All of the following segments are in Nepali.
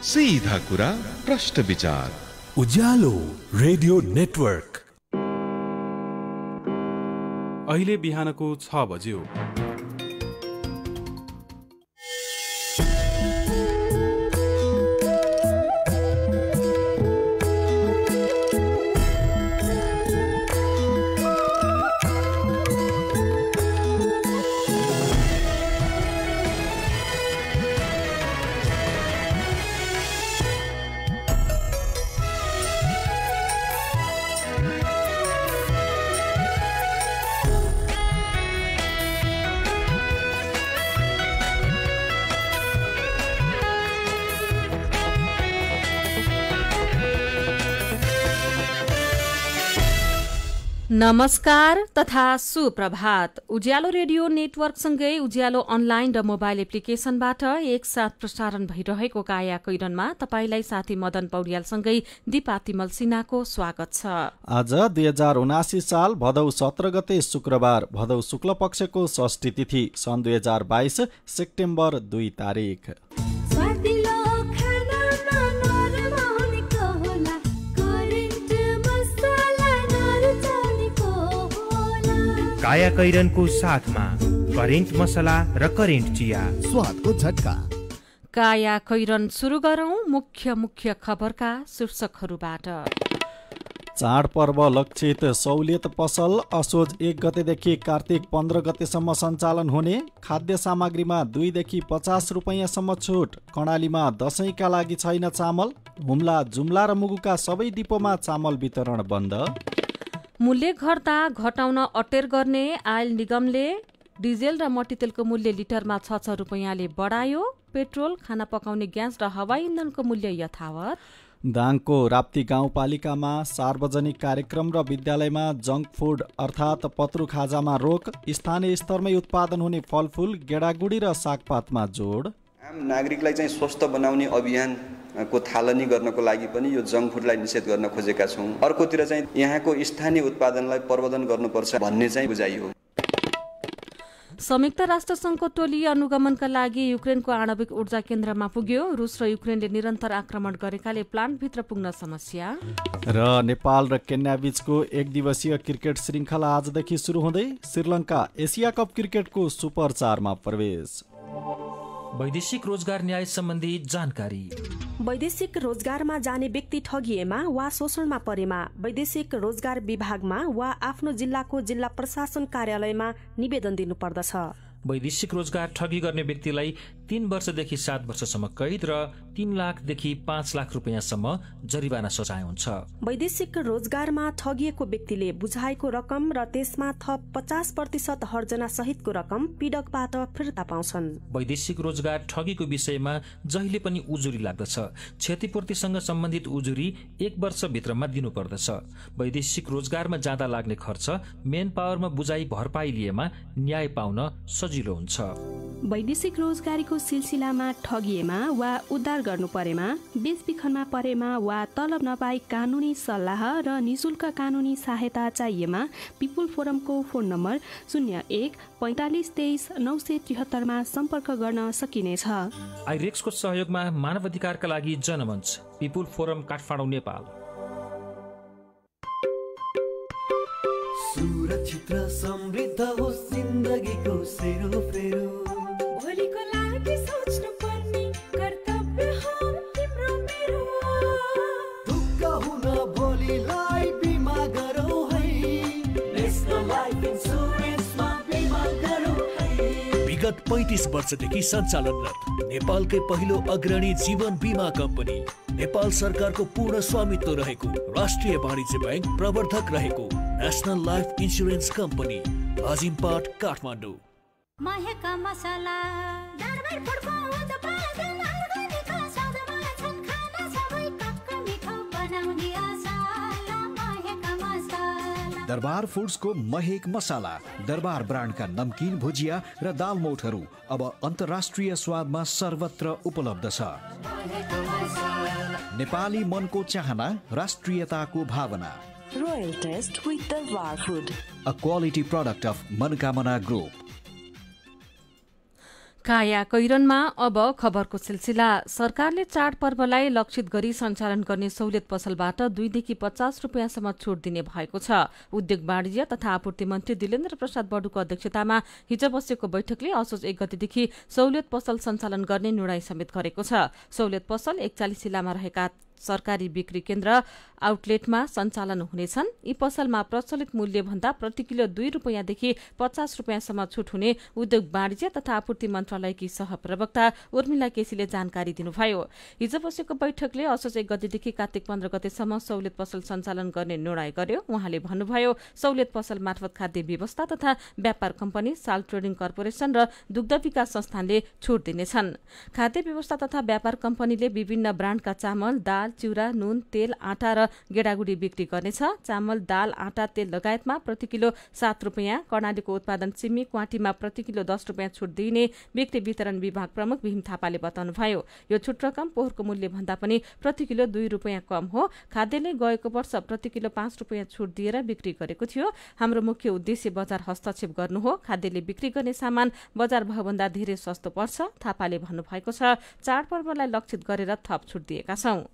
सीधा कुरा प्रश्न विचार। उज्यालो रेडियो नेटवर्क। अहिले बिहानको 6 बज्यो। नमस्कार तथा सुप्रभात। उज्यालो रेडियो नेटवर्कसँगै उज्यालो अनलाइन र मोबाइल एप्लिकेशनबाट एकसाथ प्रसारण भइरहेको काया कैरनमा तपाईलाई साथी मदन पौड्यालसँगै दिपा तिमल सिन्हाको स्वागत छ। आज 2079 साल भदौ 17 गते शुक्रबार, भदौ शुक्ल पक्षको षष्ठी तिथि, सन् 2022 सेप्टेम्बर 2 तारिक। काया कैरनको साथमा करेन्ट मसला र करेन्ट चिया, स्वादको झट्का। काया कैरन सुरु गरौं मुख्य खबरका शीर्षकहरूबाट। चाडपर्व लक्षित सहुलियत पसल असोज 1 गतेदेखि कार्तिक 15 गतेसम्म सञ्चालन हुने। खाद्य सामग्रीमा 2 देखि 50 रुपैयाँसम्म छुट। कर्णालीमा दशैंका लागि छैन चामल। हुम्ला, जुम्ला र मुगुका सबै डिपोमा चामल वितरण बन्द। मूल्य घट्दा घटाउन अटेर गर्ने आयल निगमले डिजेल र मट्टीतेलको मूल्य लिटरमा 6 रुपैयाँले बढायो। पेट्रोल, खाना पकाउने ग्यास र हवाई इन्धनको मूल्य यथावत। दाङको राप्ती गाउँपालिकामा सार्वजनिक कार्यक्रम र विद्यालयमा जङ्क फुड अर्थात् पत्रु खाजामा रोक। स्थानीय स्तरमै उत्पादन हुने फलफुल, गेडागुडी र सागपातमा जोड। आम नागरिकलाई चाहिँ स्वस्थ बनाउने अभियानको थालनी गर्नको लागि पनि यो जङ्क फुडलाई निषेध गर्न खोजेका छौँ। अर्कोतिर चाहिँ यहाँको स्थानीय उत्पादनलाई प्रवर्धन गर्नुपर्छ भन्ने चाहिँ बुझाइ हो। संयुक्त राष्ट्र संघको टोली अनुगमनका लागि युक्रेनको आणविक ऊर्जा केन्द्रमा पुग्यो। रुस र युक्रेनले निरन्तर आक्रमण गरेकाले प्लान्टभित्र पुग्न समस्या। र नेपाल र केन्या बीचको 1 दिवसीय क्रिकेट श्रृङ्खला आजदेखि सुरु हुँदै श्रीलङ्का एसिया कप क्रिकेटको सुपर 4मा प्रवेश। वैदेशिक रोजगार न्याय सम्बन्धी जानकारी। वैदेशिक रोजगारमा जाने व्यक्ति ठगिएमा वा शोषणमा परेमा वैदेशिक रोजगार विभागमा वा आफ्नो जिल्लाको जिल्ला प्रशासन कार्यालयमा निवेदन दिनुपर्दछ। वैदेशिक रोजगार ठगी गर्ने व्यक्तिलाई 3 वर्षदेखि 7 वर्षसम्म कैद र 3 लाखदेखि 5 लाख रुपैयाँसम्म जरिवाना सजाय हुन्छ। वैदेशिक रोजगारमा ठगिएको व्यक्तिले बुझाएको रकम र त्यसमा थप 50% हर्जना सहितको रकम पीडकबाट फिर्ता पाउँछन्। वैदेशिक रोजगार ठगीको विषयमा जहिले पनि उजुरी लाग्दछ। क्षतिपूर्तिसँग सम्बन्धित उजुरी 1 वर्षभित्रमा दिनुपर्दछ। वैदेशिक रोजगारमा जाँदा लाग्ने खर्च मेन पावरमा बुझाइ भरपाई लिएमा न्याय पाउन सजिलो हुन्छ। वैदेशिक रोजगारीको सिलसिलामा ठगिएमा वा उद्धार गर्नु परेमा, बेचबिखनमा परेमा वा तलब नपाई कानुनी सल्लाह र निशुल्क कानुनी सहायता चाहिएमा पिपुल फोरमको फोन नम्बर 01 45 23 973 मा सम्पर्क गर्न सकिनेछ। आइरेक्सको सहयोगमा मानव अधिकारका लागि जनमञ्च, पिपुल फोरम, काठमाडौँ, नेपाल। सुरक्षित र समृद्ध होस् जिन्दगीको सेरोफेरो। भोलिको लागि सोच्नु पर्ने कर्तव्य हो तिम्रो मेरो। ढुक्क हुन भोलिलाई बिमा गरौ है। नेशनल लाइफ इन्स्योरेन्समा बिमा गरौ है। विगत 35 वर्षदेखि सञ्चालनरत नेपालकै पहिलो अग्रणी जीवन बिमा कम्पनी, नेपाल सरकारको पूर्ण स्वामित्व रहेको राष्ट्रिय वाणिज्य बैंक प्रवर्धक रहेको National Life Insurance Company, Ajimpat, Kathmandu. महका मसला दरबार फुड्को उत्पादन अर्ग्यानिक सधैँ छन् खाना सबै कक्क मिठो बनाउने आशाला महका मसला। दरबार फुड्सको महक मसाला, दरबार ब्रान्डका नमकिन, भुजिया र दालमोठहरू अब अन्तर्राष्ट्रिय स्वादमा सर्वत्र उपलब्ध छ। नेपाली मनको चाहना, राष्ट्रियताको भावना। Royal Taste with Darbar Food, a quality product of Mankamana Group. काया कैरनमा अब खबरको सिलसिला। सरकारले चाडपर्वलाई लक्षित गरी सञ्चालन गर्ने सहुलियत पसलबाट 2 देखि 50 रुपियाँसम्म छुट दिने भएको छ। उद्योग वाणिज्य तथा आपूर्ति मन्त्री दिलेन्द्र प्रसाद बडुको अध्यक्षतामा हिजो बसेको बैठकले असोज 1 गतेदेखि सहुलियत पसल सञ्चालन गर्ने निर्णय समेत गरेको छ। सहुलियत पसल 41 जिल्लामा रहेका सरकारी बिक्री केन्द्र आउटलेटमा सञ्चालन हुनेछन्। यी पसलमा प्रचलित मूल्य भन्दा प्रति किलो 2 रुपियाँदेखि 50 रुपियाँसम्म छुट हुने उद्योग वाणिज्य तथा आपूर्ति मन्त्रालयकी सहप्रवक्ता उर्मिला केसीले जानकारी दिनुभयो। हिजो बसेको बैठकले असोज 1 गतेदेखि कार्तिक 15 गतेसम्म सहुलियत पसल सञ्चालन गर्ने निर्णय गर्यो। उहाँले भन्नुभयो, सहुलियत पसल मार्फत खाद्य व्यवस्था तथा व्यापार कम्पनी, साल्ट ट्रेडिङ कर्पोरेसन र दुग्ध विकास संस्थानले छुट दिनेछन्। खाद्य व्यवस्था तथा व्यापार कम्पनीले विभिन्न ब्रान्डका चामल, दाल, चिउरा, नुन, तेल, आटा र गेडागुडी बिक्री गर्नेछ। चामल, दाल, आटा, तेल लगायतमा प्रति किलो 7 रुपियाँ, कर्णालीको उत्पादन सिमी, क्वाटीमा प्रति किलो 10 रुपियाँ छुट दिइने बिक्री वितरण विभाग प्रमुख भीम थापाले बताउनुभयो। यो छुट रकम पोहोरको मूल्य भन्दा पनि प्रति किलो 2 रुपियाँ कम हो। खाद्यले गएको वर्ष प्रति किलो 5 रुपियाँ छुट दिएर बिक्री गरेको थियो। हाम्रो मुख्य उद्देश्य बजार हस्तक्षेप गर्नु हो। खाद्यले बिक्री गर्ने सामान बजार भावभन्दा धेरै सस्तो पर्छ, थापाले भन्नुभएको छ। चाडपर्वलाई लक्षित गरेर थप छुट दिएका छौं।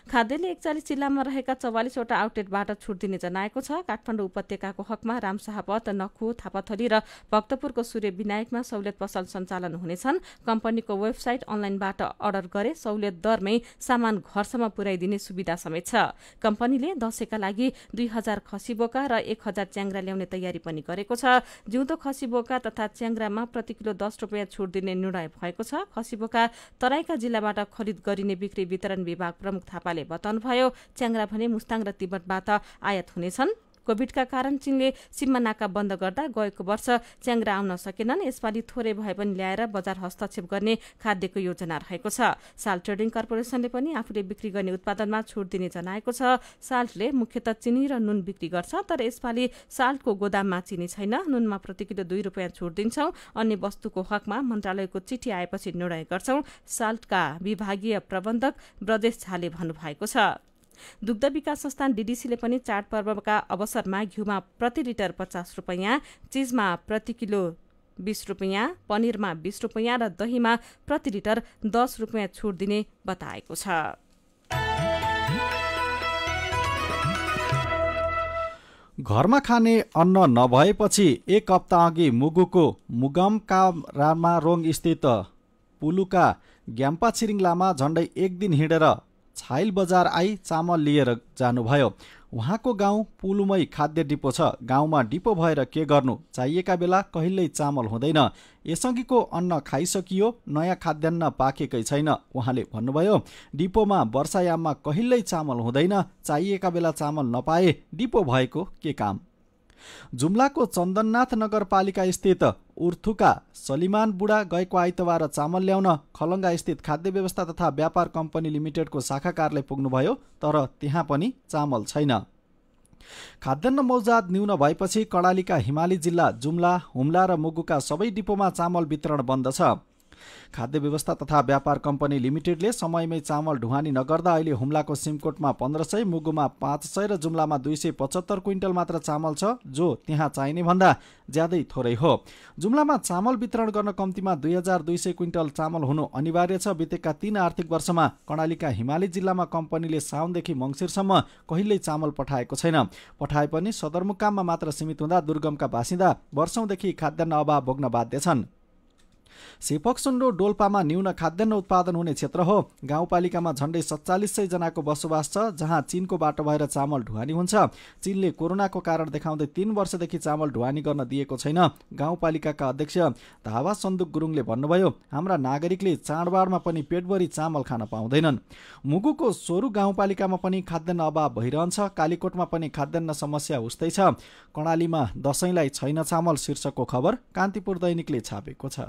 खाद्यले 41 जिल्लामा रहेका 44वटा आउटलेटबाट छुट दिने जनाएको छ। काठमाडौँ उपत्यकाको हकमा रामशाहपत, नखु, थापाथली र भक्तपुरको सूर्य विनायकमा सहुलियत पसल सञ्चालन हुनेछन्। कम्पनीको वेबसाइट अनलाइनबाट अर्डर गरे सहुलियत दरमै सामान घरसम्म पुर्याइदिने सुविधा समेत छ। कम्पनीले दशैंका लागि 2000 खसी बोका र 1000 च्याङ्ग्रा ल्याउने तयारी पनि गरेको छ। जिउँदो खसी बोका तथा च्याङ्ग्रामा प्रति किलो 10 रुपियाँ छुट दिने निर्णय भएको छ। खसी बोका तराईका जिल्लाबाट खरिद गरिने बिक्री वितरण विभाग प्रमुख थापाले बताउनुभयो। च्याङ्ग्रा भने मुस्ताङ र तिब्बतबाट आयात हुनेछन्। कोभिडका कारण चीनले सीमा नाका बन्द गर्दा गएको वर्ष च्याङ्ग्रा आउन सकेनन्। यसपालि थोरै भए पनि ल्याएर बजार हस्तक्षेप गर्ने खाद्यको योजना रहेको छ। साल्ट ट्रेडिङ कर्पोरेसनले पनि आफूले बिक्री गर्ने उत्पादनमा छुट दिने जनाएको छ। साल्टले मुख्यतः चिनी र नुन बिक्री गर्छ, तर यसपालि साल्टको गोदाममा चिनी छैन। नुनमा प्रति किलो 2 रुपियाँ छुट दिन्छौं। अन्य वस्तुको हकमा मन्त्रालयको चिठी आएपछि निर्णय गर्छौं, साल्टका विभागीय प्रबन्धक ब्रजेश झाले भन्नुभएको छ। दुग्ध विकास संस्थान डीडीसीले पनि चाडपर्वका अवसरमा घिउमा प्रति लिटर 50 रुपियाँ, चीजमा प्रति किलो 20 रुपियाँ, पनिरमा 20 रुपियाँ र दहीमा प्रति लिटर 10 रुपियाँ छुट दिने बताएको छ। घरमा खाने अन्न नभएपछि 1 हप्ता अघि मुगुको मुगमका रामारोङ स्थित पुलुका ग्याम्पा छिरिङ लामा झण्डै 1 दिन हिँडेर छाइल बजार आई चामल लिएर जानुभयो। उहाँको गाउँ पुलुमै खाद्य डिपो छ। गाउँमा डिपो भएर के गर्नु, चाहिएका बेला कहिल्यै चामल हुँदैन। यसअघिको अन्न खाइसकियो, नयाँ खाद्यान्न पाकेकै छैन। उहाँले भन्नुभयो, डिपोमा वर्षायाममा कहिल्यै चामल हुँदैन, चाहिएका बेला चामल नपाए डिपो भएको के काम। जुम्लाको चन्दननाथ नगरपालिका स्थित उर्थुका सलिमान बुढा गएको आइतबार चामल ल्याउन खलङ्गा स्थित खाद्य व्यवस्था तथा व्यापार कम्पनी लिमिटेडको शाखा कार्यालय पुग्नुभयो, तर त्यहाँ पनि चामल छैन। खाद्यान्न मौजाद न्यून भएपछि कर्णालीका हिमाली जिल्ला जुम्ला, हुम्ला र मुगुका सबै डिपोमा चामल वितरण बन्द छ। खाद्य व्यवस्था तथा व्यापार कम्पनी लिमिटेडले समयमै चामल ढुवानी नगर्दा अहिले हुम्लाको सिमकोटमा 1500, मुगुमा 500 र जुम्लामा 275 क्विन्टल मात्र चामल छ, जो त्यहाँ चाहिने भन्दा ज्यादै थोरै हो। जुम्लामा चामल वितरण गर्न कम्तीमा 2200 क्विन्टल चामल हुनु अनिवार्य छ। बितेका 3 आर्थिक वर्षमा कर्णालीका हिमाली जिल्लामा कम्पनीले साउनदेखि मङ्सिरसम्म कहिल्यै चामल पठाएको छैन। पठाए पनि सदरमुकाममा मात्र सीमित हुँदा दुर्गमका बासिन्दा वर्षौंदेखि खाद्यान्न अभाव भोग्न बाध्य छन्। सेपकसुन्डो डोल्पामा न्यून खाद्यान्न उत्पादन हुने क्षेत्र हो। गाउँपालिकामा झण्डै 4700 जनाको बसोबास छ, जहाँ चीनको बाटो भएर चामल ढुवानी हुन्छ। चीनले कोरोनाको कारण देखाउँदै 3 वर्षदेखि चामल ढुवानी गर्न दिएको छैन। गाउँपालिकाका अध्यक्ष धावा सन्दुक गुरुङले भन्नुभयो, हाम्रा नागरिकले चाडबाडमा पनि पेटभरि चामल खान पाउँदैनन्। मुगुको सोरु गाउँपालिकामा पनि खाद्यान्न अभाव भइरहन्छ। कालीकोटमा पनि खाद्यान्न समस्या उस्तै छ। कर्णालीमा दशैंलाई छैन चामल शीर्षकको खबर कान्तिपुर दैनिकले छापेको छ।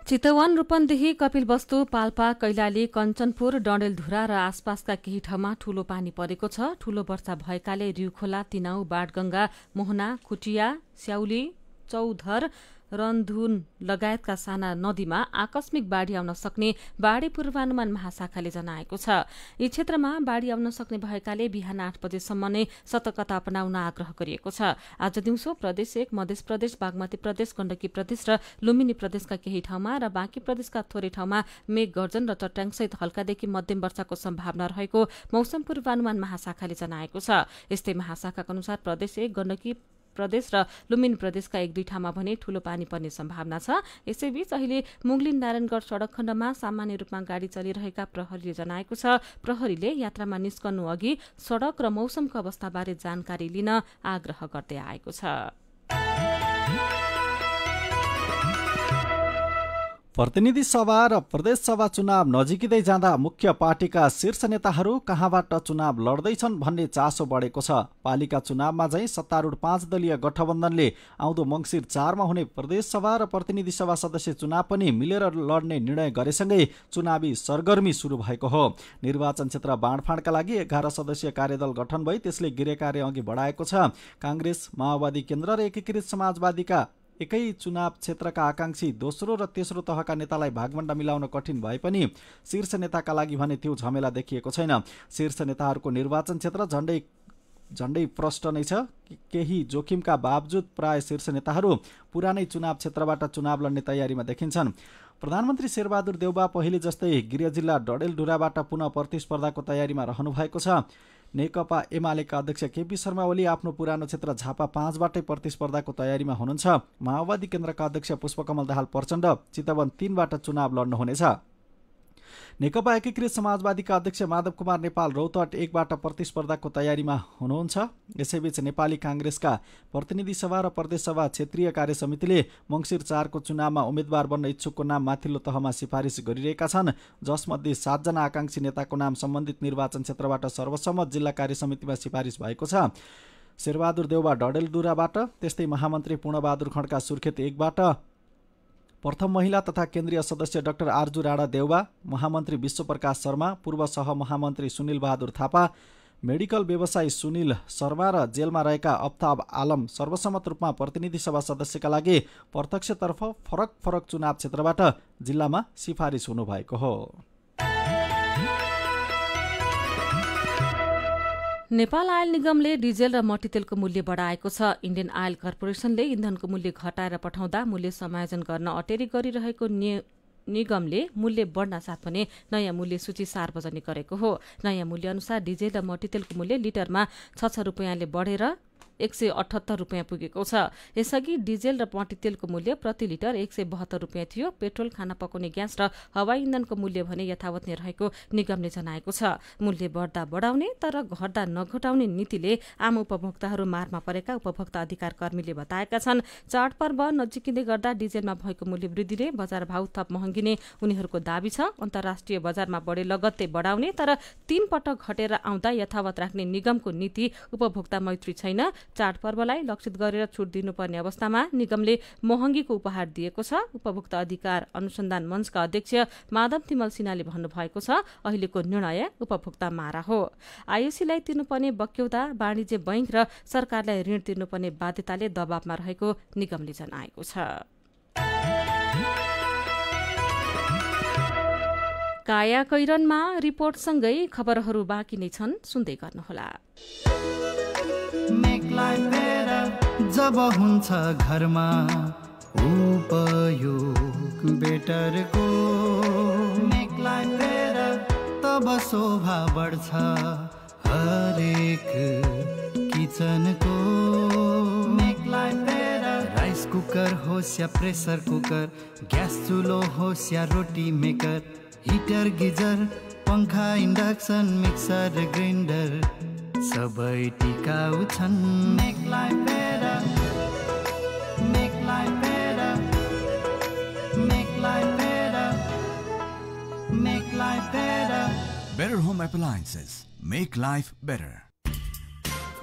चितवन, रूपन्देही, कपिलवस्तु, पाल्पा, कैलाली, कञ्चनपुर, डडेलधुरा र आसपासका केही ठाउँमा ठूलो पानी परेको छ। ठूलो वर्षा भएकाले रिउखोला, तिनाउ, बाणगंगा, मोहना, खुटिया, स्याउली, चौधर रन्धुन लगायतका साना नदीमा आकस्मिक बाढ़ी आउन सक्ने बाढ़ी पूर्वानुमान महाशाखाले जनाएको छ। यी क्षेत्रमा बाढ़ी आउन सक्ने भएकाले बिहान 8 बजेसम्म नै सतर्कता अपनाउन आग्रह गरिएको छ। आज दिउँसो प्रदेश 1, मध्य प्रदेश, बागमती प्रदेश, गण्डकी प्रदेश र लुम्बिनी प्रदेशका केही ठाउँमा र बाँकी प्रदेशका थोरै ठाउँमा मेघ गर्जन र चट्याङसहित हल्कादेखि मध्यम वर्षाको सम्भावना रहेको मौसम पूर्वानुमान महाशाखाले जनाएको छ। यस्तै महाशाखाका अनुसार प्रदेश 1, गण्डकी प्रदेश र लुम्बिनी प्रदेशका 1-2 ठाउँमा भने ठूलो पानी पर्ने सम्भावना छ। यसैबीच अहिले मुगलिन नारायणगढ़ सड़क खण्डमा सामान्य रूपमा गाड़ी चलिरहेका प्रहरीले जनाएको छ। प्रहरीले यात्रामा निस्कनु अघि सड़क र मौसमको अवस्थाबारे जानकारी लिन आग्रह गर्दै आएको छ। प्रतिनिधि सभा र प्रदेश सभा चुनाव नजिकिँदै जाँदा मुख्य पार्टीका शीर्ष नेताहरू कहाँबाट चुनाव लड्दैछन् भन्ने चासो बढेको छ। पालिका चुनावमा चाहिँ सत्तारूढ 5 दलीय गठबन्धनले आउँदो मङ्सिर 4 मा हुने प्रदेश सभा र प्रतिनिधि सभा सदस्य चुनाव पनि मिलेर लड्ने निर्णय गरेसँगै चुनावी सरगर्मी सुरु भएको हो। निर्वाचन क्षेत्र बाँडफाँडका लागि 11 सदस्यीय कार्यदल गठन भई त्यसले गृह कार्य अघि बढाएको छ। कांग्रेस, माओवादी केन्द्र र एकीकृत समाजवादीका एकै चुनाव क्षेत्रका आकांक्षी दोस्रो र तेस्रो तहका नेतालाई भागवण्डा मिलाउन कठिन भए पनि शीर्ष नेताका लागि भने त्यो झमेला देखिएको छैन। शीर्ष नेताहरूको निर्वाचन क्षेत्र झण्डै प्रष्ट नै छ। केही जोखिमका बावजुद प्राय शीर्ष नेताहरू पुरानै चुनाव क्षेत्रबाट चुनाव लड्ने तयारीमा देखिन्छन्। प्रधानमन्त्री शेरबहादुर देउबा पहिले जस्तै गृह जिल्ला डडेलधुराबाट पुनः प्रतिस्पर्धाको तयारीमा रहनु भएको छ। नेकपा एमालेका अध्यक्ष केपी शर्मा ओली आफ्नो पुरानो क्षेत्र झापा 5 बाटै प्रतिस्पर्धाको तयारीमा हुनुहुन्छ। माओवादी केन्द्रका अध्यक्ष पुष्पकमल दाहाल प्रचण्ड चितवन 3 बाट चुनाव लड्नुहुनेछ। नेकपा एकीकृत समाजवादीका अध्यक्ष माधव कुमार नेपाल रौतहट 1 बाट प्रतिस्पर्धाको तयारीमा हुनुहुन्छ। यसैबीच नेपाली कांग्रेसका प्रतिनिधि सभा र प्रदेश सभा क्षेत्रीय कार्य समितिले मङ्सिर 4 को चुनावमा उम्मेद्वार बन्न इच्छुकको नाम माथिल्लो तहमा सिफारिस गरिरहेका छन्। जसमध्ये 7 जना आकांक्षी नेताको नाम सम्बन्धित निर्वाचन क्षेत्रबाट सर्वसम्मत जिल्ला कार्य समितिमा सिफारिस भएको छ। शेरबहादुर देउबा डडेलधुराबाट, त्यस्तै महामन्त्री पूर्णबहादुर खड्का सुर्खेत 1 बाट, प्रथम महिला तथा केन्द्रीय सदस्य डाक्टर आर्जु राणा देउबा, महामन्त्री विश्वप्रकाश शर्मा, पूर्व सहमहामन्त्री सुनिल बहादुर थापा, मेडिकल व्यवसायी सुनिल शर्मा र जेलमा रहेका अफ्ताब आलम सर्वसम्मत रूपमा प्रतिनिधि सभा सदस्यका लागि प्रत्यक्षतर्फ फरक फरक चुनाव क्षेत्रबाट जिल्लामा सिफारिस हुनुभएको हो। नेपाल आयल निगमले डिजेल र मट्टीतेलको मूल्य बढाएको छ। इन्डियन आयल कर्पोरेसनले इन्धनको मूल्य घटाएर पठाउँदा मूल्य समायोजन गर्न अटेरी गरिरहेको निगमले मूल्य बढ्न साथ भने नयाँ मूल्य सूची सार्वजनिक गरेको हो। नयाँ मूल्य अनुसार डिजेल र मट्टीतेलको मूल्य लिटरमा 6 रुपियाँले बढेर 178 रुपियाँ पुगेको छ। यसअघि डिजेल र मट्टीतेलको मूल्य प्रति लिटर 172 रुपियाँ थियो। पेट्रोल, खाना पकाउने ग्यास र हवाई इन्धनको मूल्य भने यथावत नै रहेको निगमले जनाएको छ। मूल्य बढ्दा बढाउने तर घट्दा नघटाउने नीतिले आम उपभोक्ताहरू मारमा परेका उपभोक्ता अधिकार कर्मीले बताएका छन्। चाडपर्व नजिकिँदै गर्दा डिजेलमा भएको मूल्य वृद्धिले बजार भाउ थप महँगिने उनीहरूको दाबी छ। अन्तर्राष्ट्रिय बजारमा बढे लगत्तै बढाउने तर 3 पटक घटेर आउँदा यथावत राख्ने निगमको नीति उपभोक्ता मैत्री छैन। चाडपर्वलाई लक्षित गरेर छुट दिनुपर्ने अवस्थामा निगमले महँगीको उपहार दिएको छ। उपभोक्ता अधिकार अनुसन्धान मञ्चका अध्यक्ष माधव तिमल सिन्हाले भन्नुभएको छ, अहिलेको निर्णय उपभोक्ता मारा हो। आयुसीलाई तिर्नुपर्ने बक्यौता, वाणिज्य बैंक र सरकारलाई ऋण तिर्नुपर्ने बाध्यताले दबावमा रहेको निगमले जनाएको छ। काया कैरनमा रिपोर्टसँगै खबरहरू बाँकी नै छन्, सुन्दै गर्नुहोला। जब हुन्छ घरमा उपयोग बेटरको तब शोभा बढ्छ हरेक किचनको। राइस कुकर होस् या प्रेसर कुकर, ग्यास चुलो होस् या रोटी मेकर, हिटर, गिजर, पंखा, इन्डक्सन, मिक्सर, ग्राइन्डर सबै टिकाउ छन्। Make life better, make life better, make life better, make life better. Better Home Appliances, make life better.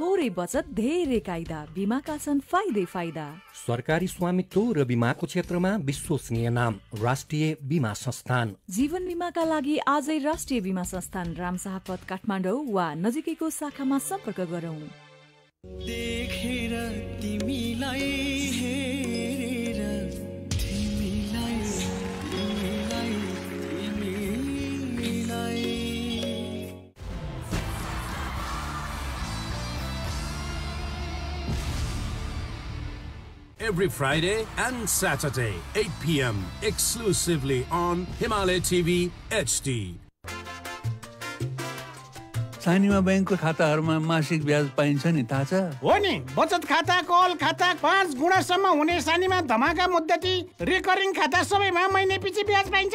थोरै बचत धेरै कायदा, बीमाका छन् फाइदै फाइदा। सरकारी स्वामित्व र बीमाको क्षेत्रमा विश्वसनीय नाम राष्ट्रिय बीमा संस्थान। जीवन बीमाका लागि आजै राष्ट्रिय बीमा संस्थान रामशाहपथ काठमाडौँ वा नजिकैको शाखामा सम्पर्क गरौँ। देखेर तिमीलाई हेरेर every Friday and Saturday, 8 p.m. exclusively on Himalaya TV HD. सानीमा बैंकको खाताहरूमा मासिक ब्याज पाइन्छ नि, थाहा छ? हो नि, बचत खाता, कल खाता, 5 गुणासम्म हुने सानीमा धमाका मुद्दती, रिकरिङ खाता सबैमा महिने पछि ब्याज पाइन्छ।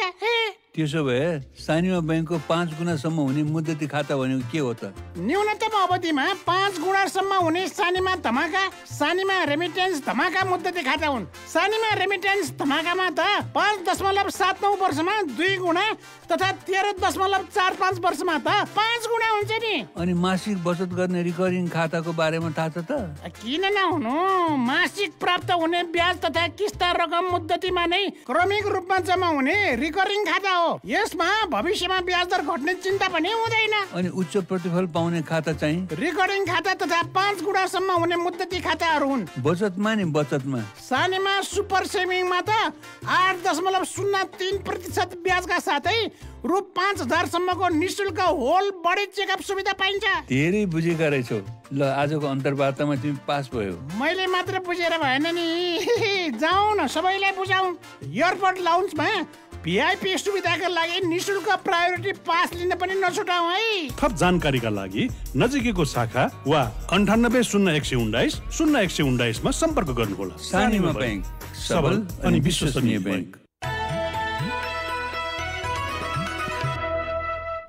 त्यसो भए सानीमा बैंकको 5 गुणासम्म हुने मुद्दती खाता भनेको के हो त? न्यूनतम अवधिमा 5 गुणासम्म हुने सानीमा धमाका, सानीमा रेमिटेन्स धमाका मुद्दती खाता हुन्। सानीमा रेमिटेन्स धमाकामा त 5.79 वर्षमा 2 गुणा तथा 13.45 वर्षमा त 5 गुणा हुन्छ नि। अनि मासिक बचत गर्ने रिकरिङ खाताको बारेमा थाहा छ त? किन नहुनु, मासिक प्राप्त हुने ब्याज तथा किस्त रकम मुद्दतीमा नै क्रमिक रूपमा जम्मा हुने रिकरिङ खाता हो। यसमा भविष्यमा ब्याज दर घट्ने चिन्ता पनि हुँदैन। अनि उच्च प्रतिफल पाउने खाता चाहिँ रिकरिङ खाता तथा 5 गुणासम्म हुने मुद्दती खाताहरू हुन्। बचतमा नि बचतमा सानीमा सुपर सेभिङमा त 8.03% ब्याजका साथै रु 5,000 सम्मको निशुल्क होल बडी चेकअप सुविधा पाइन्छ। धेरै बुझेका रहेछौ। ल आजको अन्तर्वार्तामा तिमी पास भयो। मैले मात्र बुझेर भएन नि, जाउँ न सबैलाई बुझाउँ। एयरपोर्ट लाउन्जमा भिआइपी सुविधाका लागि निशुल्क प्रायोरिटी पास लिन पनि नछुटाऊ है। थप जानकारीका लागि नजिकैको शाखा वा 980119 मा सम्पर्क गर्नुहोला। सानीमा बैंक, सबल अनि विश्वसनीय बैंक।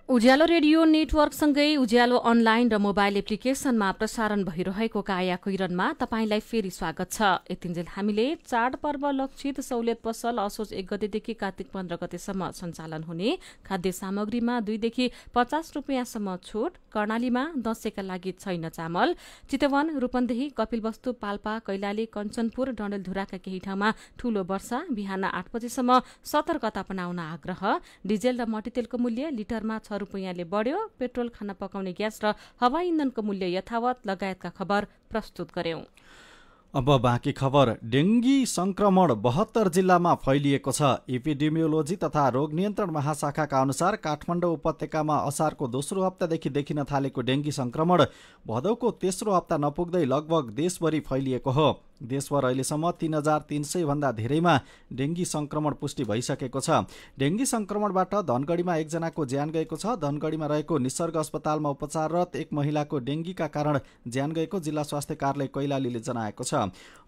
उज्यालो रेडियो नेटवर्कसँगै उज्यालो अनलाइन र मोबाइल एप्लिकेशनमा प्रसारण भइरहेको काया कैरनमा तपाईंलाई फेरि स्वागत छ। यतिन्जेल हामीले चाडपर्व लक्षित सहुलियत पसल असोज 1 गतेदेखि कार्तिक 15 गतेसम्म सञ्चालन हुने खाद्य सामग्रीमा 2 देखि 50 रुपियाँसम्म छुट, कर्णालीमा दशैंका लागि छैन चामल, चितवन, रूपन्देही, कपिलवस्तु, पाल्पा, कैलाली, कञ्चनपुर, डडेलधुराका केही ठाउँमा ठूलो वर्षा, बिहान 8 बजेसम्म सतर्कता अपनाउन आग्रह, डिजेल र मट्टीतेलको मूल्य लिटरमा 6 रुपियाँले बढ्यो, पेट्रोल, खाना पकाउने ग्यास र हवाई इन्धनको मूल्य यथावत लगायतका खबर प्रस्तुत गर्यौं। अब बाँकी खबर। डेंगी संक्रमण 72 जिल्लामा फैलिएको छ। एपिडेमियोलोजी तथा रोग नियन्त्रण महाशाखाका अनुसार काठमाडौँ उपत्यकामा असारको दोस्रो हप्तादेखि देखिन थालेको डेंगी संक्रमण भदौको तेस्रो हप्ता नपुग्दै लगभग देशभरि फैलिएको हो। देशभर अहिलेसम्म 3,300 भन्दा धेरैमा डेंगी संक्रमण पुष्टि भइसकेको छ। डेंगी संक्रमणबाट धनगढीमा 1 जनाको ज्यान गएको छ। धनगढीमा रहेको निसर्ग अस्पतालमा उपचाररत एक महिलाको डेंगीका कारण ज्यान गएको जिल्ला स्वास्थ्य कार्यालय कैलालीले जनाएको छ।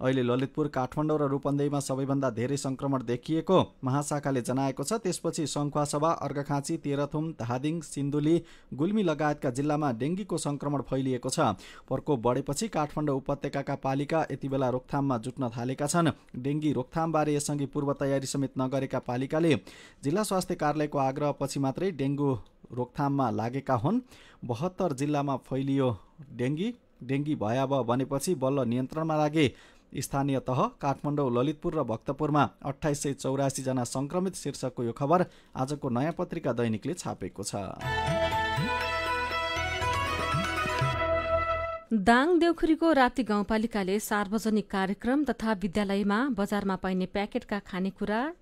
अहिले ललितपुर, काठमाडौँ र रूपन्देहीमा सबैभन्दा धेरै संक्रमण देखिएको महाशाखाले जनाएको छ। त्यसपछि सङ्खुवासभा, अर्घाखाँची, तेह्रथुम, धादिङ, सिन्धुली, गुल्मी लगायतका जिल्लामा डेंगीको संक्रमण फैलिएको छ। प्रकोप बढेपछि काठमाडौँ उपत्यकाका पालिका यतिबेला रोकथाममा जुट्न थालेका छन्। डेंगी रोकथामबारे यसअघि पूर्व तयारी समेत नगरेका पालिकाले जिल्ला स्वास्थ्य कार्यालयको आग्रहपछि मात्रै डेंगू रोकथाममा लागेका हुन्। 72 जिल्लामा फैलियो डेंगी। डेंगी भयावह बनेपछि बल्ल नियन्त्रणमा लागे स्थानीय तह। काठमाडौँ, ललितपुर र भक्तपुरमा 2884 जना संक्रमित शीर्षकको यो खबर आजको नयाँ पत्रिका दैनिकले छापेको छ। दाङ देउखुरीको राप्ती गाउँपालिकाले सार्वजनिक कार्यक्रम तथा विद्यालयमा बजारमा पाइने प्याकेटका खानेकुरा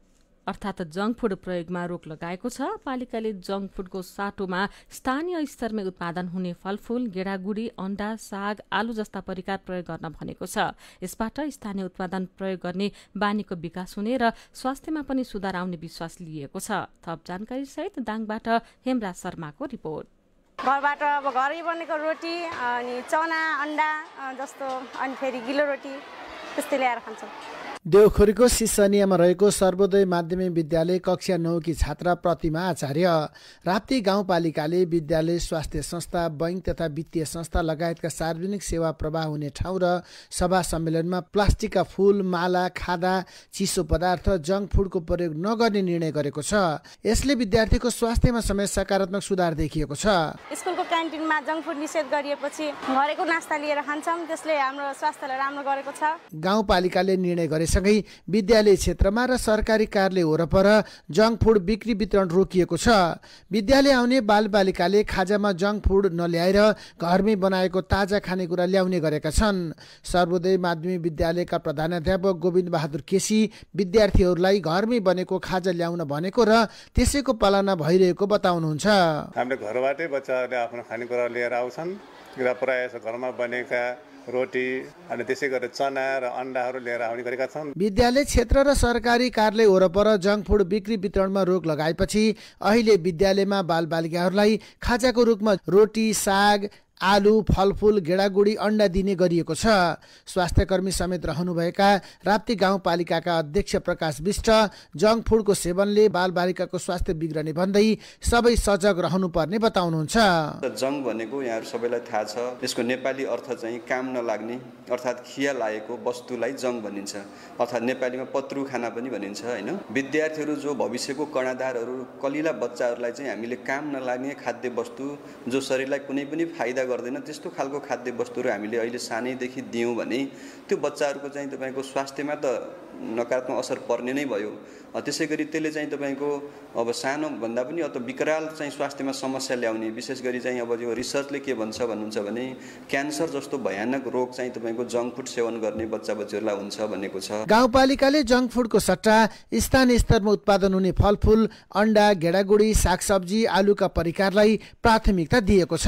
अर्थात जंक फूड प्रयोगमा रोक लगाएको छ। पालिकाले जंक फूडको साटोमा स्थानीय स्तरमै उत्पादन हुने फलफूल, गेडागुडी, अण्डा, साग, आलु जस्ता परिकार प्रयोग गर्न भनेको छ। यसबाट स्थानीय उत्पादन प्रयोग गर्ने बानीको विकास हुने र स्वास्थ्यमा पनि सुधार आउने विश्वास लिएको छ। थप जानकारी सहित दाङबाट हेमराज शर्माको रिपोर्ट। घरबाट अब घरै बनेको रोटी अनि चना, अण्डा जस्तो अनि फेरि गिलो रोटी त्यस्तै ल्याएर खान्छौँ। देउखुरीको सिसनियामा रहेको सर्वोदय माध्यमिक विद्यालय कक्षा 9 की छात्रा प्रतिमा आचार्य राप्ती गाउँपालिकाले विद्यालय, स्वास्थ्य संस्था, बैंक तथा वित्तीय संस्था लगायतका सार्वजनिक सेवा प्रवाह हुने ठाउँ र सभा सम्मेलनमा प्लास्टिकका फूल, माला, खादा, चिसो पदार्थ, जंक फूडको प्रयोग नगर्ने निर्णय गरेको छ। यसले विद्यार्थीको स्वास्थ्यमा समेत सकारात्मक सुधार देखिएको छ। स्कुलको क्यान्टिनमा जंक फूड निषेध गरिएपछि घरेको नास्ता लिएर खान्छौँ, त्यसले हाम्रो स्वास्थ्यलाई राम्रो गरेको छ। गाउँपालिकाले निर्णय गरेसँगै विद्यालय क्षेत्रमा र सरकारी कार्यालय वरपर जंक फूड बिक्री वितरण रोकिएको छ। विद्यालय आउने बालबालिकाले खाजामा जंक फूड नल्याएर घरमै बनाएको ताजा खानेकुरा ल्याउने गरेका छन्। सर्वोदय माध्यमिक विद्यालयका प्रधानाध्यापक गोविन्द बहादुर केसी विद्यार्थीहरूलाई घरमै बनेको खाजा ल्याउन भनेको र त्यसैको पालना भइरहेको बताउनुहुन्छ। हामीले घरबाटै बच्चाहरूले आफ्नो खानेकुरा लिएर आउँछन् र प्रायः घरमा बनेका रोटी अनि त्यसै गरेर चना र अन्डाहरू लिएर आउने गरेका छन्। विद्यालय क्षेत्र र सरकारी कार्यालय वरपर जङ्क फुड बिक्री वितरणमा रोक लगाएपछि अहिले विद्यालयमा बालबालिकाहरूलाई खाजाको रूपमा रोटी, साग, आलु, फलफुल, गेडागुडी, अन्डा दिने गरिएको छ। स्वास्थ्य कर्मी समेत रहनुभएका राप्ती गाउँपालिकाका अध्यक्ष प्रकाश विष्ट जङ्क फुडको सेवनले बालबालिकाको स्वास्थ्य बिग्रने भन्दै सबै सजग रहनुपर्ने बताउनुहुन्छ। जङ्क भनेको यहाँहरू सबैलाई थाहा छ, यसको नेपाली अर्थ चाहिँ काम नलाग्ने अर्थात् खिया लागेको वस्तुलाई जङ्क भनिन्छ, अर्थात् नेपालीमा पत्रु खाना पनि भनिन्छ होइन। विद्यार्थीहरू जो भविष्यको कर्णधारहरू, कलिला बच्चाहरूलाई चाहिँ हामीले काम नलाग्ने खाद्य वस्तु जो शरीरलाई कुनै पनि फाइदा गर्दैन त्यस्तो खालको खाद्य वस्तुहरू हामीले अहिले सानैदेखि दियौँ भने त्यो बच्चाहरूको चाहिँ तपाईँको स्वास्थ्यमा त नकारात्मक असर पर्ने नै भयो। त्यसै गरी त्यसले चाहिँ तपाईँको अब सानो भन्दा पनि अथवा विकराल चाहिँ स्वास्थ्यमा समस्या ल्याउने, विशेष गरी चाहिँ अब यो रिसर्चले के भन्नुहुन्छ भने क्यान्सर जस्तो भयानक रोग चाहिँ तपाईँको जङ्क फुड सेवन गर्ने बच्चा बच्चीहरूलाई हुन्छ भनेको छ। गाउँपालिकाले जङ्क फुडको सट्टा स्थानीय स्तरमा उत्पादन हुने फलफुल, अन्डा, गेडागुडी, सागसब्जी, आलुका परिकारलाई प्राथमिकता दिएको छ।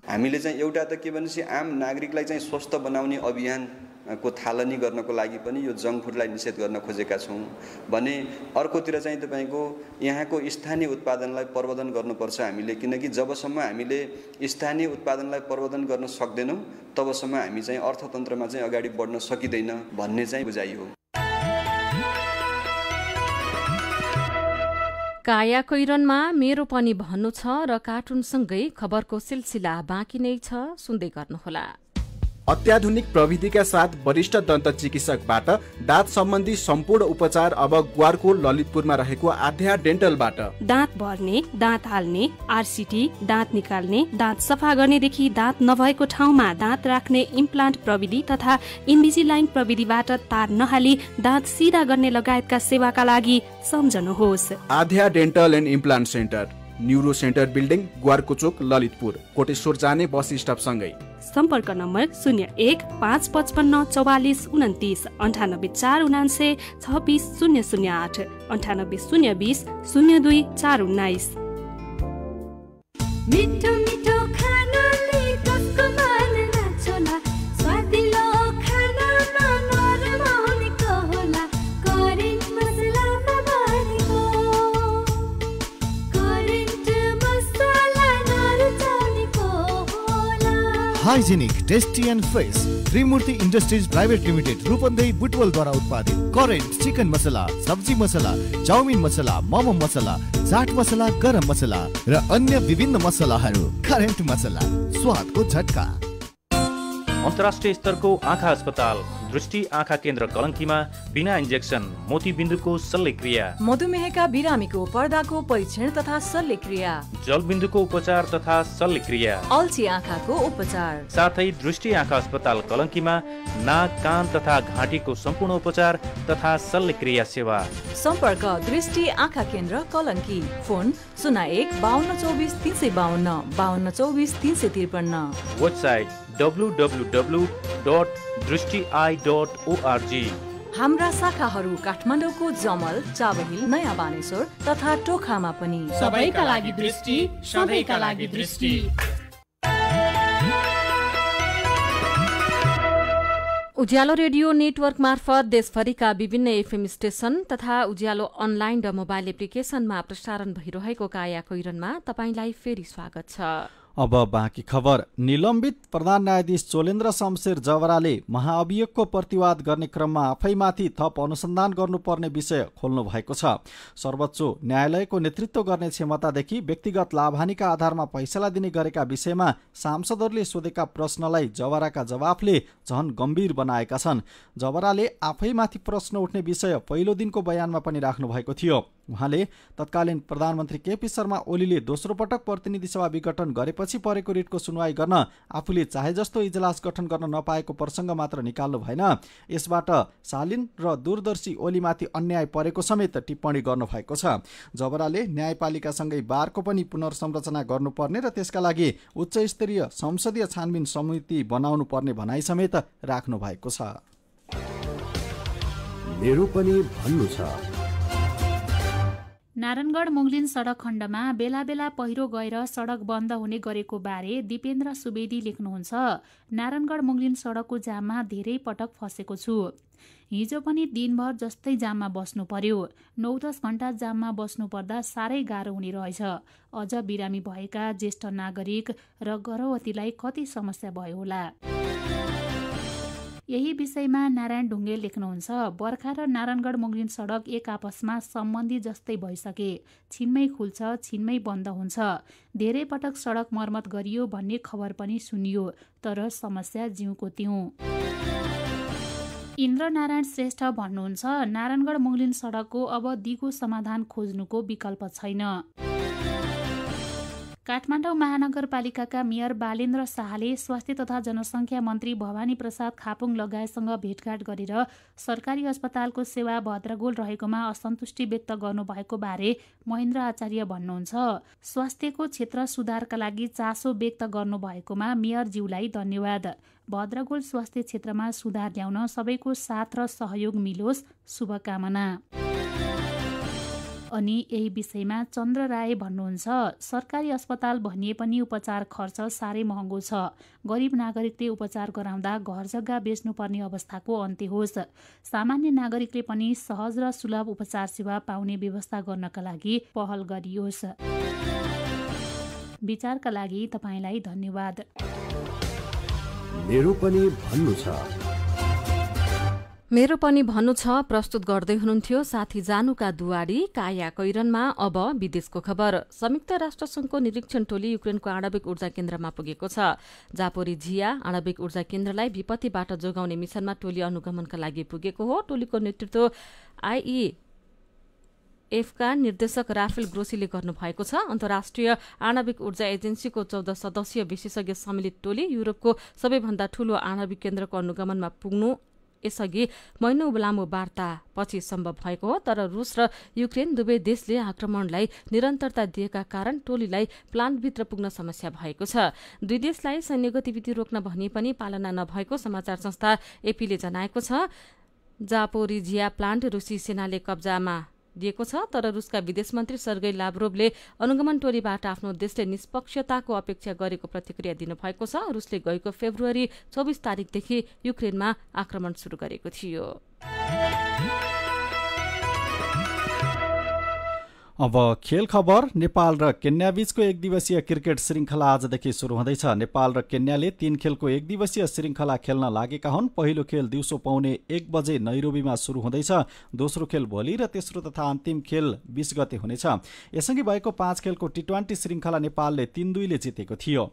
हामीले चाहिँ एउटा त के भनेपछि आम नागरिकलाई चाहिँ स्वस्थ बनाउने अभियान को थालनी गर्नको लागि पनि यो जङ्क फुडलाई निषेध गर्न खोजेका छौँ भने अर्कोतिर चाहिँ तपाईँको यहाँको स्थानीय उत्पादनलाई प्रवर्धन गर्नुपर्छ हामीले, किनकि जबसम्म हामीले स्थानीय उत्पादनलाई प्रवर्धन गर्न सक्दैनौँ तबसम्म हामी चाहिँ अर्थतन्त्रमा चाहिँ अगाडि बढ्न सकिँदैन भन्ने चाहिँ बुझाइ हो। काया कैरनमा मेरो पनि भन्नु छ र कार्टुनसँगै खबरको सिलसिला बाँकी नै छ, सुन्दै गर्नुहोला। अत्याधुनिक प्रविधिका साथ वरिष्ठ दन्त चिकित्सकबाट दाँत सम्बन्धी सम्पूर्ण उपचार अब ग्वारको ललितपुरमा रहेको आध्या डेन्टलबाट। दाँत भर्ने, दाँत हाल्ने, आरसिटी, दाँत निकाल्ने, दाँत सफा गर्नेदेखि दाँत नभएको ठाउँमा दाँत राख्ने इम्प्लान्ट प्रविधि तथा इन्भिजिलाइन प्रविधिबाट तार नहाली दाँत सिधा गर्ने लगायतका सेवाका लागि सम्झनुहोस् Aadhya Dental and Implant Centre, Neuro Centre Building, Gwarkochok, Lalitpur, Koteshwar जाने बस स्टप सँगै। सम्पर्क नम्बर 01-555-4429 98 499 26 008 98 020 02 419। मिठो मिठो खानाले कसको मन नाच्ला, स्वादिलो खानामा नरमा हुनेको होला, करेन्ट मसलामा भरेको, करेन्ट मसला नरुचाउनेको होला। Hygienic, tasty and fresh Trimurti Industries Private Limited Rupandehi बुटवलद्वारा उत्पादित करेन्ट चिकन मसला, सब्जी मसला, चाउमिन मसला, मोमो मसला, चाट मसला, गरम मसला र अन्य विभिन्न मसलाहरू। करेन्ट मसला, स्वादको झट्का। अन्तर्राष्ट्रिय स्तरको आँखा अस्पताल दृष्टि आँखा केन्द्र कलङ्कीमा बिना इन्जेक्सन मोतीबिन्दुको शल्यक्रिया, मधुमेहका बिरामीको पर्दाको परीक्षण तथा शल्यक्रिया, जलबिन्दुको उपचार तथा शल्यक्रिया, अल्छी आँखाको उपचार, साथै दृष्टि आँखा अस्पताल कलङ्कीमा नाक, कान तथा घाँटीको सम्पूर्ण उपचार तथा शल्यक्रिया सेवा। सम्पर्क दृष्टि आँखा केन्द्र कलङ्की, फोन 01-5224 352 5224 353, वेबसाइट www.drishtieye.org। हाम्रा शाखाहरू काठमाडौँको जमल, चाबहिल, नयाँ बानेश्वर तथा टोखामा पनि। सबैका लागि दृष्टि, सबैका लागि दृष्टि। उज्यालो रेडियो नेटवर्क मार्फत देशभरिका विभिन्न एफएम स्टेशन तथा उज्यालो अनलाइन र मोबाइल एप्लिकेशनमा प्रसारण भइरहेको काया कैरनमा तपाईंलाई फेरि स्वागत छ। अब बाँकी खबर। निलम्बित प्रधान न्यायाधीश चोलेन्द्र शमशेर जवराले महाअभियोगको प्रतिवाद गर्ने क्रममा आफैमाथि थप अनुसन्धान गर्नुपर्ने विषय खोल्नु भएको छ। सर्वोच्च न्यायालयको नेतृत्व गर्ने क्षमतादेखि व्यक्तिगत लाभहानिका आधारमा फैसला दिने गरेका विषयमा सांसदहरूले सोधेका प्रश्नलाई जवराका जवाफले झन गम्भीर बनाएका छन्। जवराले आफैमाथि प्रश्न उठ्ने विषय पहिलो दिनको बयानमा पनि राख्नु भएको थियो। उहाँले तत्कालीन प्रधानमन्त्री केपी शर्मा ओलीले दोस्रो पटक प्रतिनिधि सभा विघटन गरेपछि परेको रिटको सुनवाई गर्न आफूले चाहे जस्तो इजलास गठन गर्न नपाएको प्रसङ्ग मात्र निकाल्नु भएन, यसबाट शालीन र दूरदर्शी ओलीमाथि अन्याय परेको समेत टिप्पणी गर्नु भएको छ। जबराले न्यायपालिकासँगै बारको पनि पुनर्संरचना गर्नुपर्ने र त्यसका लागि उच्च स्तरीय संसदीय छानबिन समिति बनाउनु पर्ने भनाइ समेत राख्नु भएको छ। मेरो पनि भन्नु छ। नारायणगढ मुङलिन सडक खण्डमा बेला बेला पहिरो गएर सडक बन्द हुने गरेको बारे दिपेन्द्र सुवेदी लेख्नुहुन्छ। नारायणगढ मुङलिन सडकको जाममा धेरै पटक फसेको छु। हिजो पनि दिनभर जस्तै जाममा बस्नु पर्यो। 9-10 घण्टा जाममा बस्नु पर्दा साह्रै गाह्रो हुने रहेछ। अझ बिरामी भएका ज्येष्ठ नागरिक र गर्भवतीलाई कति समस्या भयो होला। यही विषयमा नारायण ढुङ्गे लेख्नुहुन्छ। बर्खा र नारायणगढ मुङलिन सडक एक आपसमा सम्बन्धी जस्तै भइसके। छिनमै खुल्छ, छिनमै बन्द हुन्छ। धेरै पटक सडक मर्मत गरियो भन्ने खबर पनि सुनियो, तर समस्या जिउको तिउँ। इन्द्रनारायण श्रेष्ठ भन्नुहुन्छ, नारायणगढ मुङलिन सडकको अब दिगो समाधान खोज्नुको विकल्प छैन। काठमाडौँ महानगरपालिकाका मेयर बालेन्द्र शाहले स्वास्थ्य तथा जनसङ्ख्या मन्त्री भवानी प्रसाद खापुङ लगायतसँग भेटघाट गरेर सरकारी अस्पतालको सेवा भद्रगोल रहेकोमा असन्तुष्टि व्यक्त गर्नुभएको बारे महेन्द्र आचार्य भन्नुहुन्छ, स्वास्थ्यको क्षेत्र सुधारका लागि चासो व्यक्त गर्नुभएकोमा मेयरज्यूलाई धन्यवाद। भद्रगोल स्वास्थ्य क्षेत्रमा सुधार ल्याउन सबैको साथ र सहयोग मिलोस्, शुभकामना। अनि यही विषयमा चन्द्र राय भन्नुहुन्छ, सरकारी अस्पताल भनिए पनि उपचार खर्च साह्रै महँगो छ। गरिब नागरिकले उपचार गराउँदा घर जग्गा बेच्नुपर्ने अवस्थाको अन्त्य होस्। सामान्य नागरिकले पनि सहज र सुलभ उपचार सेवा पाउने व्यवस्था गर्नका लागि पहल गरियोस्। विचारका लागि तपाईलाई धन्यवाद। मेरो पनि भन्नु छ। मेरो पनि भन्नु छ प्रस्तुत गर्दै हुनुहुन्थ्यो साथी जानुका दुवाडी काया कैरनमा। अब विदेशको खबर। संयुक्त राष्ट्रसंघको निरीक्षण टोली युक्रेनको आणविक ऊर्जा केन्द्रमा पुगेको छ। जापोरिझिया आणविक ऊर्जा केन्द्रलाई विपत्तिबाट जोगाउने मिशनमा टोली अनुगमनका लागि पुगेको हो। टोलीको नेतृत्व आईईएफका निर्देशक राफेल ग्रोसीले गर्नुभएको छ। अन्तर्राष्ट्रिय आणविक ऊर्जा एजेन्सीको 14 सदस्यीय विशेषज्ञ सम्मिलित टोली युरोपको सबैभन्दा ठूलो आणविक केन्द्रको अनुगमनमा पुग्नु यसअघि महिनौ लामो वार्ता पछि सम्भव भएको हो। तर रूस र युक्रेन दुवै देशले आक्रमणलाई निरन्तरता दिएका कारण टोलीलाई प्लान्टभित्र पुग्न समस्या भएको छ। दुई देशलाई सैन्य गतिविधि रोक्न भनिए पनि पालना नभएको समाचार संस्था एपीले जनाएको छ। जापोरिझिया प्लान्ट रुसी सेनाले कब्जामा दिएको छ, तर रुसका विदेश मन्त्री सर्गेई लाभ्रोभले अनुगमन टोलीबाट आफ्नो देशले निष्पक्षताको अपेक्षा गरेको प्रतिक्रिया दिनुभएको छ। रुसले गएको फेब्रुअरी 24 तारिकदेखि युक्रेनमा आक्रमण सुरु गरेको थियो। अब खेल खबर। नेपाल र केन्या बीचको एक दिवसीय क्रिकेट श्रृङ्खला आजदेखि सुरु हुँदैछ। नेपाल र केन्याले 3 खेलको एक दिवसीय श्रृङ्खला खेल्न लागेका हुन्। पहिलो खेल दिउँसो पाउने 1 बजे नैरोबीमा सुरु हुँदैछ। दोस्रो खेल भोलि र तेस्रो तथा अन्तिम खेल 20 गते हुनेछ। यसअघि भएको 5 खेलको टी20 श्रृङ्खला नेपालले 3-2 ले जितेको थियो।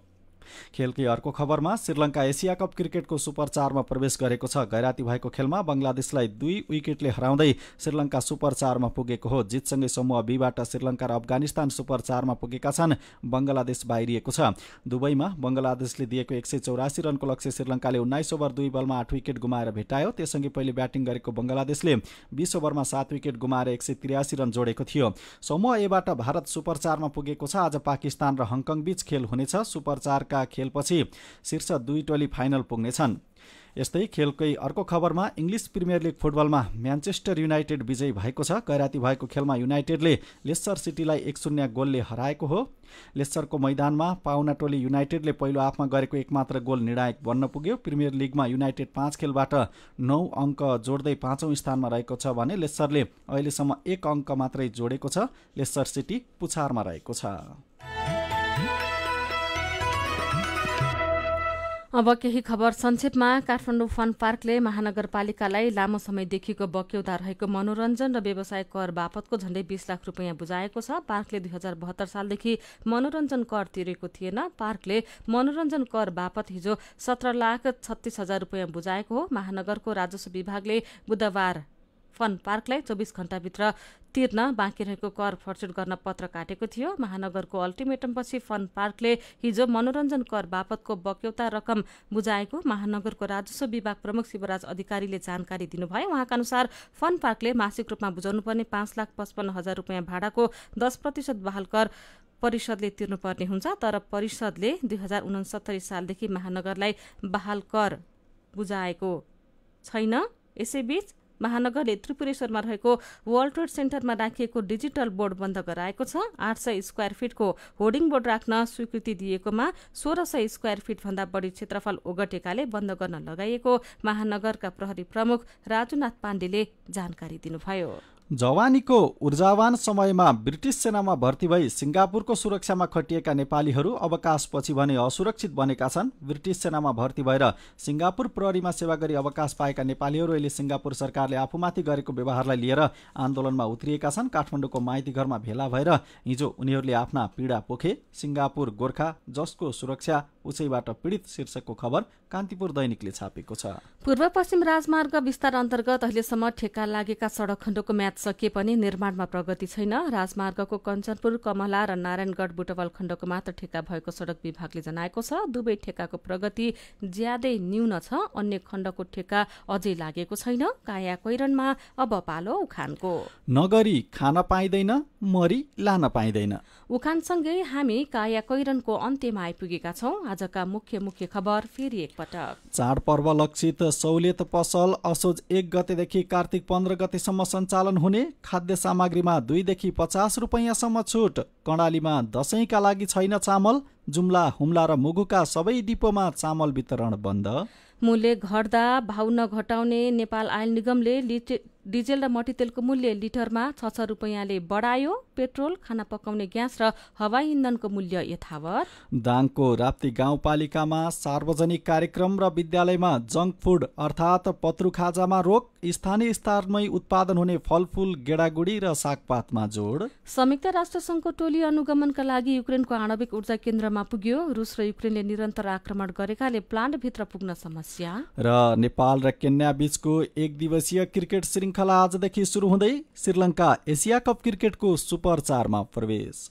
खेलकै अर्को खबरमा श्रीलङ्का एसिया कप क्रिकेटको सुपर 4 मा प्रवेश गरेको छ। गैराती भएको खेलमा बंगलादेशलाई 2 विकेटले हराउँदै श्रीलङ्का सुपर 4 मा पुगेको हो। जितसँगै समूह बीबाट श्रीलङ्का र अफगानिस्तान सुपर 4 मा पुगेका छन्। बंगलादेश बाहिरिएको छ। दुबईमा बंगलादेशले दिएको 184 रनको लक्ष्य श्रीलङ्काले 19 ओभर 2 बलमा 8 विकेट गुमाएर भेटायो। त्यससँगै पहिले ब्याटिङ गरेको बंगलादेशले 20 ओभरमा 7 विकेट गुमाएर 183 रन जोडेको थियो। समूह एबाट भारत सुपर 4 मा पुगेको छ। आज पाकिस्तान र हङकङ बीच खेल हुनेछ। सुपर 4 का खेलपछि शीर्ष 2 टोली फाइनल पुग्नेछन्। यस्तै खेलकै अर्को खबरमा इङ्ग्लिस प्रिमियर लिग फुटबलमा म्यान्चेस्टर युनाइटेड विजयी भएको छ। गैराती भएको खेलमा युनाइटेडले लेस्टर सिटीलाई 1-0 गोलले हराएको हो। लेस्टरको मैदानमा पाउना टोली युनाइटेडले पहिलो हाफमा गरेको एकमात्र गोल निर्णायक बन्न पुग्यो। प्रिमियर लिगमा युनाइटेड 5 खेलबाट 9 अङ्क जोड्दै 5औं स्थानमा रहेको छ भने लेस्टरले अहिलेसम्म 1 अङ्क मात्रै जोडेको छ। लेस्टर सिटी पुछारमा रहेको छ। अब केही खबर संक्षेपमा। काठमाडौँ फन पार्कले महानगरपालिकालाई लामो समयदेखिको बक्यौता रहेको मनोरञ्जन र व्यवसाय कर बापतको झण्डै 20 लाख रुपियाँ बुझाएको छ। पार्कले 2072 सालदेखि मनोरञ्जन कर तिरेको थिएन। पार्कले मनोरञ्जन कर बापत हिजो 17,36,000 रुपियाँ बुझाएको हो। महानगरको राजस्व विभागले बुधबार फन पार्कलाई 24 घण्टाभित्र तिर्न बाँकी रहेको कर फर्चुट गर्न पत्र काटेको थियो। महानगरको अल्टिमेटमपछि फन पार्कले हिजो मनोरञ्जन कर बापतको बक्यौता रकम बुझाएको महानगरको राजस्व विभाग प्रमुख शिवराज अधिकारीले जानकारी दिनुभयो। उहाँका अनुसार फन पार्कले मासिक रूपमा बुझाउनुपर्ने 5,55,000 रुपियाँ भाडाको 10% बहाल कर परिषदले तिर्नुपर्ने हुन्छ। तर परिषदले 2069 सालदेखि महानगरलाई बहाल कर बुझाएको छैन। यसैबीच महानगरले त्रिपुरेश्वरमा रहेको वर्ल्ड ट्रेड सेन्टरमा राखिएको डिजिटल बोर्ड बन्द गराएको छ। 800 स्क्वायर फिटको होर्डिङ बोर्ड राख्न स्वीकृति दिएकोमा 1600 स्क्वायर फिट भन्दा बढी क्षेत्रफल ओगटेकाले बन्द गर्न लगाइएको महानगरका प्रहरी प्रमुख राजुनाथ पाण्डेले जानकारी दिनुभयो। जवानीको ऊर्जावान समयमा ब्रिटिस सेनामा भर्ती भई सिङ्गापुरको सुरक्षामा खटिएका नेपालीहरू अवकाशपछि भने असुरक्षित बनेका छन्। ब्रिटिस सेनामा भर्ती भएर सिङ्गापुर प्रहरीमा सेवा गरी अवकाश पाएका नेपालीहरू अहिले सिङ्गापुर सरकारले आफूमाथि गरेको व्यवहारलाई लिएर आन्दोलनमा उत्रिएका छन्। काठमाडौँको माइती घरमा भेला भएर हिजो उनीहरूले आफ्ना पीडा पोखे। सिङ्गापुर गोर्खा जसको सुरक्षा उसैबाट पीडित शीर्षकको खबर कान्तिपुर दैनिकले छापेको छ। पूर्व पश्चिम राजमार्ग विस्तार अन्तर्गत अहिलेसम्म ठेक्का लागेका सडक खण्डको म्याद सकिए पनि निर्माणमा प्रगति छैन। राजमार्गको कञ्चनपुर कमला र नारायणगढ बुटवल खण्डको मात्र ठेक्का भएको सडक विभागले जनाएको छ। दुवै ठेक्काको प्रगति ज्यादै न्यून छ। अन्य खण्डको ठेक्का अझै लागेको छैन। काया कोइरनमा अब पालो उखानको। नगरी खान पाइँदैन, मरी लान पाइँदैन। उखानसँगै हामी काया कोइरनको अन्त्यमा आइपुगेका छौं। आजका मुख्य खबर फेरि एकपटक। चाडपर्व लक्षित सहुलियत पसल असोज 1 गतेदेखि कार्तिक 15 गतेसम्म सञ्चालन हुने। खाद्य सामग्रीमा 2 देखि 50 रुपैयाँसम्म छुट। कर्णालीमा दशैंका लागि छैन चामल। जुम्ला, हुम्ला र मुगुका सबै डिपोमा चामल वितरण बन्द। मूल्य घट्दा भाउ नघटाउने नेपाल आयल निगमले डिजेल र मट्टीतेलको मूल्य लिटरमा 6 रुपैयाँले बढायो। पेट्रोल, खाना पकाउने ग्यास र हवाई इन्धनको मूल्य यथावत। दाङको राप्ती गाउँपालिकामा सार्वजनिक कार्यक्रम र विद्यालयमा जङ्क फुड अर्थात् पत्रु खाजामा रोक। स्थानीय स्तरमै उत्पादन हुने फलफूल, गेडागुडी र सागपातमा जोड। संयुक्त राष्ट्रसङ्घको टोली अनुगमनका लागि युक्रेनको आणविक ऊर्जा केन्द्रमा पुग्यो। रुस र युक्रेनले निरन्तर आक्रमण गरेकाले प्लान्टभित्र पुग्न समस्या। र नेपाल र केन्या बीचको 1 दिवसीय क्रिकेट श्रृङ्खला आजदेखि सुरु हुँदै। श्रीलङ्का एसिया कप क्रिकेटको सुपर 4 मा प्रवेश।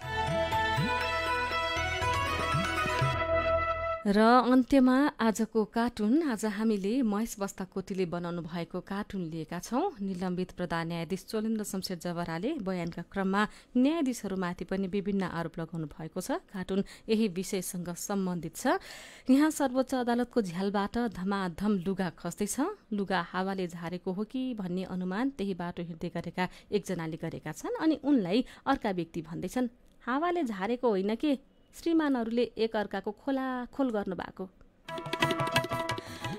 र अन्त्यमा आजको कार्टुन। आज हामीले महेश बस्ताकोटीले बनाउनु भएको कार्टुन लिएका छौं। निलम्बित प्रधान न्यायाधीश चोलेन्द्र शमशेर जवराले बयानका क्रममा न्यायाधीशहरूमाथि पनि विभिन्न आरोप लगाउनु भएको छ। कार्टुन यही विषयसँग सम्बन्धित छ। यहाँ सर्वोच्च अदालतको झ्यालबाट धमाधम लुगा खस्दैछ। लुगा हावाले झारेको हो कि भन्ने अनुमान त्यही बाटो हिँड्दै गरेका एकजनाले गरेका छन्। अनि उनलाई अर्का व्यक्ति भन्दैछन्, हावाले झारेको होइन कि श्रीमानहरूले एक अर्काको खोलाखोल गर्नुभएको।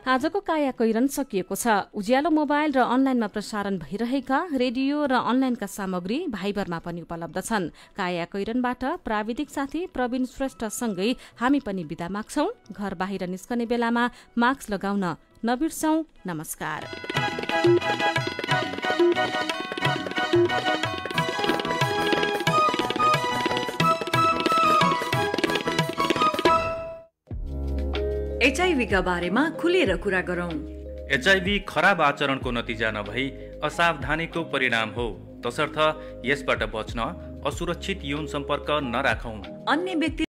आजको काया कैरन सकिएको छ। उज्यालो मोबाइल र अनलाइनमा प्रसारण भइरहेका रेडियो र अनलाइनका सामग्री भाइबरमा पनि उपलब्ध छन्। काया कैरनबाट प्राविधिक साथी प्रवीण श्रेष्ठसँगै हामी पनि बिदा माग्छौं। घर बाहिर निस्कने बेलामा मास्क लगाउन नबिर्सौं। नमस्कार। HIV का बारेमा खुलेर कुरा गरौं। HIV खराब आचरणको नतिजा नभई असावधानीको परिणाम हो। तसर्थ यसबाट बच्न असुरक्षित यौन सम्पर्क नराखौं। अन्य व्यक्ति